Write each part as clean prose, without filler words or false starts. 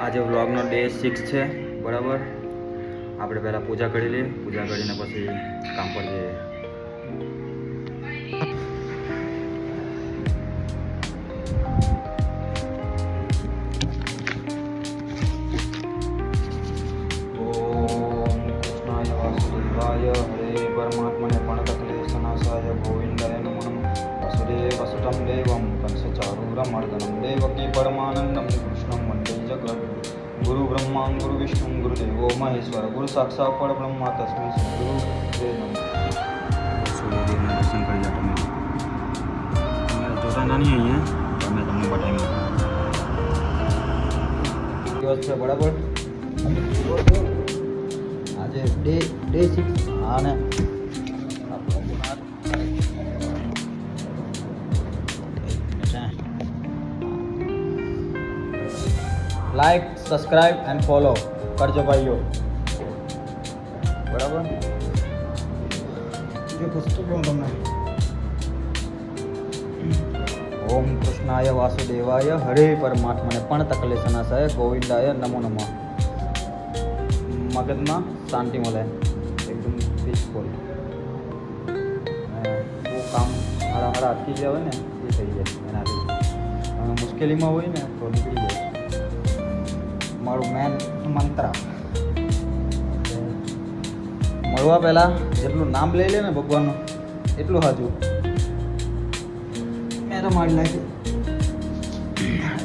આજે વ્લોગનો ડે 6 છે બરાબર. આપણે પહેલાં પૂજા કરી લઈએ, પૂજા કરીને પછી કામ પર જઈએ. ઓમ કૃષ્ણાય વાસુદેવાય હરે પરમાત્મને પ્रणतक्लेशनाशाय गोविंदाय नमः. वसुदेव वसुतं देवं कंसचारूरमर्दनं देवकी परमानन्दं कृष्णं वन्दे जगद्गुरुं. गुरु ब्रह्मा गुरु विष्णु गुरुदेवो महेश्वर गुरु साक्षात् परब्रह्म तस्मै श्री गुरु नमः. સૂર્યદેવના દર્શન કરી લો તમે. તમારે જોતા નહીં અહીંયા તો મેં તમને બતાવી દિવસ છે બરાબર. આજે ડે 6 અને લાઈક સબસ્ક્રાઇબ એન્ડ ફોલો કરજો ભાઈઓ બરાબર. જે વસ્તુ કહું તમને ઓમ કૃષ્ણાય વાસુદેવાય હરે પરમાત્મને પ્रणतक्लेशनाशाय ગોવિંદાય નમો નમઃ. મગજમાં શાંતિ મળે, એકદમ પીસફુલ. બહુ કામ હારા અટકી ગયા હોય ને એ થઈ જાય એનાથી. મુશ્કેલીમાં હોય ને તો નીકળી જાય. મારું મેન મંત્ર મળવા પહેલાં જેટલું નામ લઈ લે ને ભગવાનનું એટલું હાજુ મેં તો મારી નાખ્યું.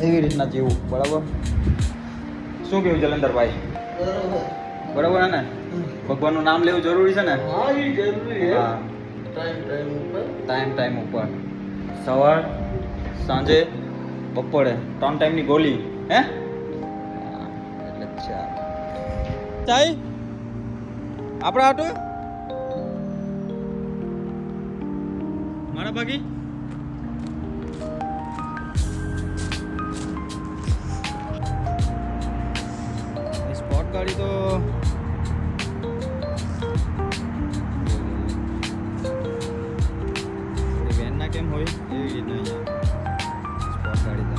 એવી રીતના જીવું બરાબર. શું કેવું જલંધરભાઈ? બરાબર હે ને? ભગવાનનું નામ લેવું જરૂરી છે ને? હા, ટાઈમ ઉપર સવાર સાંજે બપોરે 3 ટાઈમની ગોળી હે એટલે ચાઈ આપણા આટો મારા બાકી સ્પોટ ગાડી તો વેન ના કેમ હોય એવી રીતના અહીંયા સ્પોટ ગાડી તો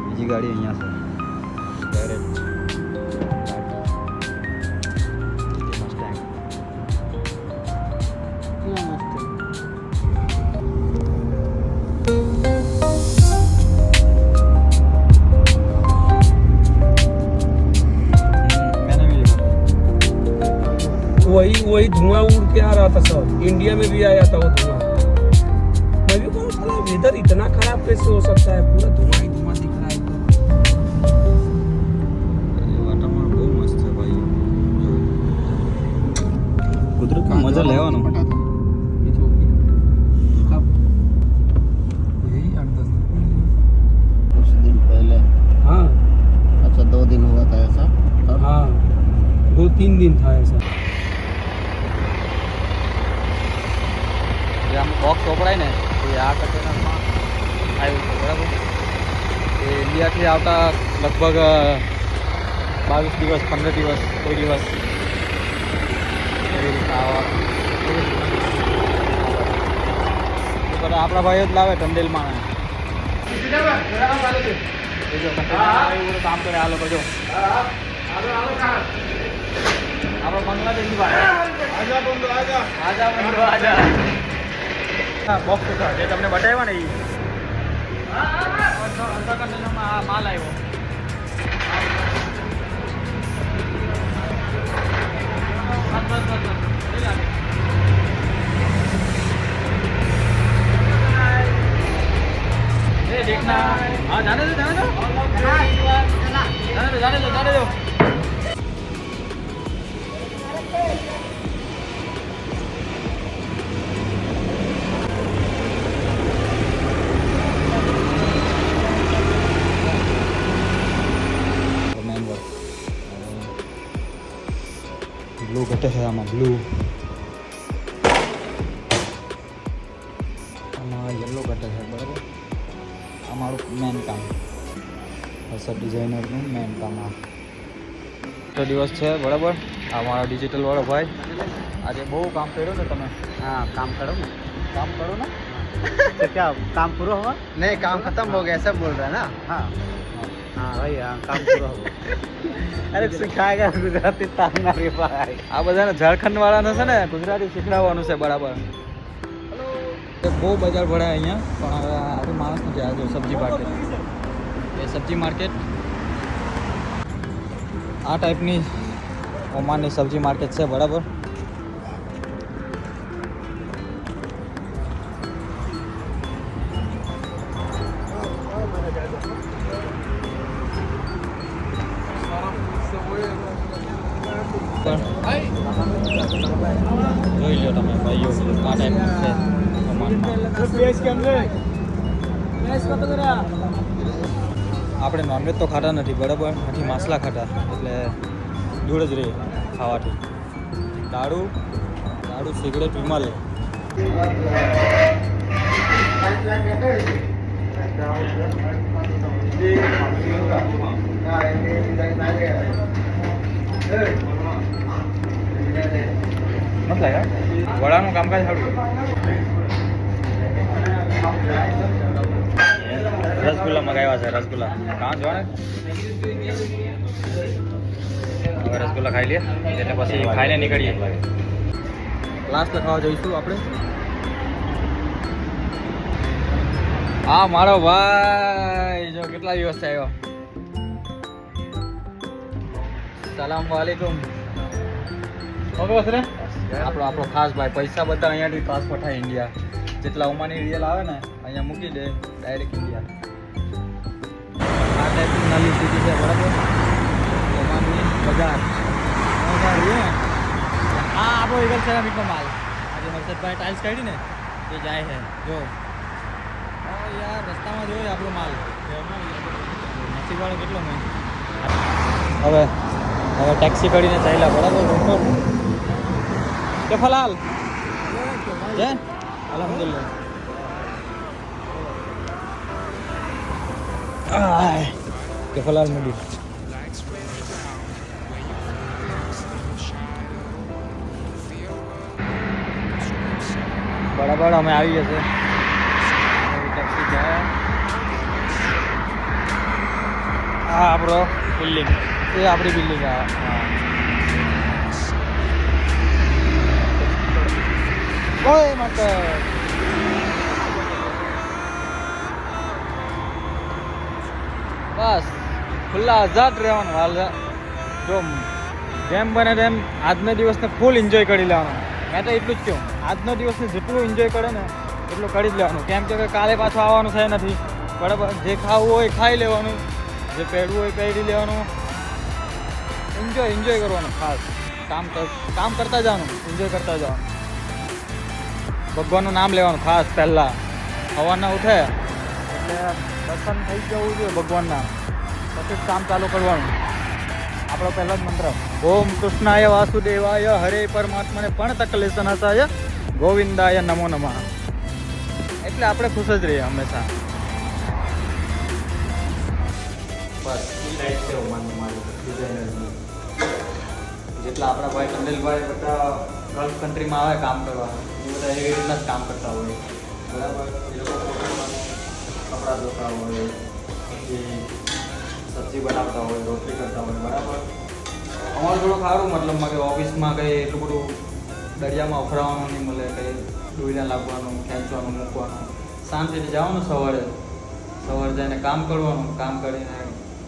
બીજી ગાડી અહીંયા છે ડાયરેક્ટ वही धुआं उड़ के आ रहा था सब. इंडिया में भी आया था वो धुआं. मैं भी कहूँ साला वेदर इतना खराब कैसे हो सकता है? पूरा धुआं ही धुआं दिख रहा है. વાતાવરણ બહુ મસ્ત છે ભાઈ. કુદરતની મજા લેવાનો. यही 8-10 दिन कुछ दिन पहले. हाँ अच्छा 2 दिन हुआ था ऐसा. हाँ 2-3 दिन था ऐसा. જે આમ બોક્સ વપરાય ને એ આ કન્ટેનરમાં આવ્યું છે બરાબર. એ ઇન્ડિયાથી આવતા લગભગ 22 દિવસ 15 દિવસ કોઈ દિવસ એવી રીતના આવવા. એ બધા આપણા ભાઈઓ જ લાવે ટંડેલમાં. જો એવું કામ કરે આ લોકો. જો આપણો બાંગ્લાદેશી ભાઈ આજા હા બોક્સ હતા જે તમને બતાવ્યા ને એ આ માલ આવ્યો. देखना हाँ जाने दो ब्लू घटे है आम ब्लू येलो घटे है बराबर. અમારું મેન કામ હર્ષદ ડિઝાઇનરનું મેન કામ આ દિવસ છે બરાબર. આ મારા ડિજિટલ વાળો ભાઈ આજે બહુ કામ કર્યું ને તમે? हाँ काम करो ना. કામ કરો ને तो क्या काम पूरा हुआ? नहीं काम खत्म हो गया ऐसा बोल रहा है ना हाँ हाँ भाई हाँ काम पूरा हुआ अरे सिखाएगा गुजराती तारनारी भाई આ બધાને ઝારખંડ વાળાને છે ને ગુજરાતી શીખડાવવાનું છે બરાબર બહુ બજાર ભરાય અહીંયા પણ હવે આજે માણસ નથી આવ્યો સબ્જી માર્કેટ એ સબ્જી માર્કેટ આ ટાઈપની ઓમાનની સબ્જી માર્કેટ છે બરાબર જોઈ લો તમે ભાઈઓ આ ટાઈપનું છે આપણે નોનવેજ તો ખાતા નથી બરાબર નથી માસલા ખાતા એટલે દૂર જ રહે ખાવાથી દારૂ સિગરેટ વિમલ વડાનું કામકાજ સારું રસગુલ્લા મગાવ્યા છે રસગુલ્લા કાં જોવા ને હવે રસગુલ્લા ખાઈ લઈએ એટલે પછી ખાઈને નીકળીએ ક્લાસ લખાવા જઈશું આપણે હા મારો ભાઈ જો કેટલા દિવસ આવ્યો સલામ વાલેકુમ આપણો ખાસ ભાઈ પૈસા બધા અહીંયાથી ટ્રાન્સફર થાય ઇન્ડિયા જેટલા ઓમાની રિયલ આવે ને અહીંયા મૂકી દે ડાયરેક્ટ ઇન્ડિયા આ ટાઈપની નાની સિટી છે બરાબર ઓમાનની બજાર હા આપણો ઈગલ સેરામિકનો માલ આજે હર્ષદભાઈ ટાઇલ્સ કાઢી ને એ જાય છે જો યાર રસ્તામાં જોયો આપણો માલ નસીબવાળો કેટલો મેં હવે ટેક્સી કરીને ચાલ્યા બરાબર ઉપર કે ફલાલ જય અલ્હમ્દુલિલ્લાહ કે ફલાલ મૂડી બરાબર અમે આવી જશે ટેક્સી જાય આ આપણો બિલ્ડિંગ એ આપણી બિલ્ડિંગ હા ઓય મત બસ ખુલ્લા આઝાદ રહેવાનું હાલ જો જેમ બને તેમ આજના દિવસને ફૂલ એન્જોય કરી લેવાનું મેં તો એટલું જ કહું આજનો દિવસને જેટલું એન્જોય કરે ને એટલું કરી જ લેવાનું કેમ કે કાલે પાછું આવવાનું થાય નથી બરાબર જે ખાવું હોય ખાઈ લેવાનું જે પહેરવું હોય પહેરી લેવાનું એન્જોય કરવાનું ખાસ કામ કરતા જવાનું એન્જોય કરતા જવાનું ભગવાનનું નામ લેવાનું ખાસ પહેલાં સવારના ઉઠે એટલે દર્શન થઈ જવું જોઈએ ભગવાનના પછી જ કામ ચાલુ કરવાનું આપણો પહેલો જ મંત્ર ઓમ કૃષ્ણાય વાસુદેવાય હરે પરમાત્માને પણ તકલેશનાશાય ગોવિંદાય નમો નમઃ એટલે આપણે ખુશ જ રહીએ હંમેશા બસ એ લાઈફ છે ઓમાનની મારી ડિઝાઇનરની જેટલા આપણા ભાઈ કંડેલભાઈ બધા ગલ્ફ કન્ટ્રીમાં આવે કામ કરવા એ બધા એવી રીતના જ કામ કરતા હોય બરાબર એ લોકો કપડાં ધોતા હોય પછી સબ્જી બનાવતા હોય રોટલી કરતા હોય બરાબર અમારે થોડું સારું મતલબમાં કે ઓફિસમાં કંઈ એટલું બધું દરિયામાં અફરાવાનું નહીં મળે કંઈ ડોઈલા લાગવાનું ખેંચવાનું મૂકવાનું શાંતિથી જવાનું સવારે જઈને કામ કરવાનું કામ કરીને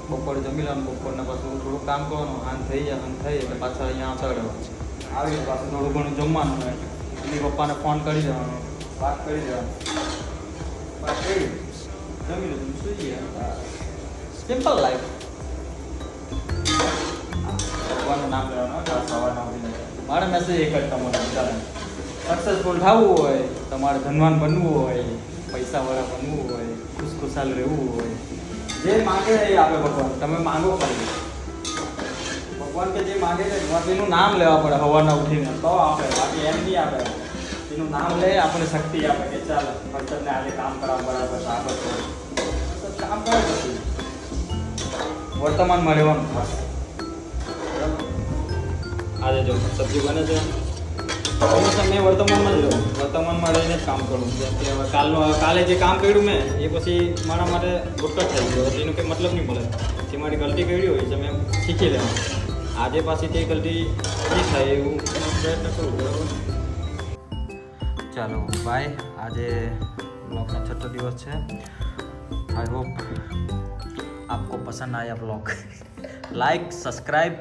બપોરે જમી લેવાનું બપોરના પાછું થોડું કામ કરવાનું આન થઈ એટલે પાછા અહીંયા ચડવાનું આવીને પાછું થોડું ઘણું જમવાનું એની પપ્પાને ફોન કરી દેવાનો વાત કરી દેવાનું વાત કરી જમી લીધું સુઈ ગયા સિમ્પલ લાઈફ ભગવાનનું નામ લેવાનું સવારના ઉઠીને મારે મેસેજ એક જ તમારે વિચારે સક્સેસફુલ થવું હોય તમારે ધનવાન બનવું હોય પૈસાવાળા બનવું હોય ખુશખુશાલ રહેવું હોય જે માગે એ આપે ભગવાન તમે માંગો ખાલી ભગવાન કે જે માગે છે એનું નામ લેવા પડે સવારના ઉઠીને તો આપે બાકી એમ નહીં આપે એનું નામ લે આપણને શક્તિ આપે કે ચાલ હર્ષદને આજે કામ કરવા બરાબર આગળ કરો કામ કરે પછી વર્તમાનમાં રહેવાનું ખાસ આજે જો સબ્જી બને છે હંમેશા મેં વર્તમાનમાં જ રહું, વર્તમાનમાં રહીને જ કામ કરું. જેમ કે હવે કાલે જે કામ કર્યું મેં એ પછી મારા માટે ગુટકટ થઈ ગયો, એનો કંઈ મતલબ નહીં મળે. જે મારી ગલતી કરી હોય છે મેં શીખી લેવાનું. આજે પાછી તે ગલતી નહીં થાય એવું પ્રયત્ન કરું. બરાબર, ચાલો બાય. આજે બ્લોગનો 6થો દિવસ છે. आई होप आपको पसंद आया blog. Like, subscribe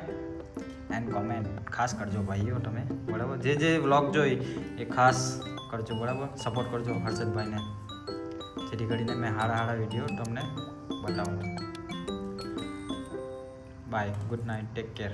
and comment खास करजो भाईओ તમે, બરાબર. જે વ્લોગ જોઈ એ ખાસ કરજો, બરાબર. સપોર્ટ કરજો હર્ષદભાઈને, જેથી કરીને મેં હારા વિડીયો તમને બતાવું. Bye, good night, take care.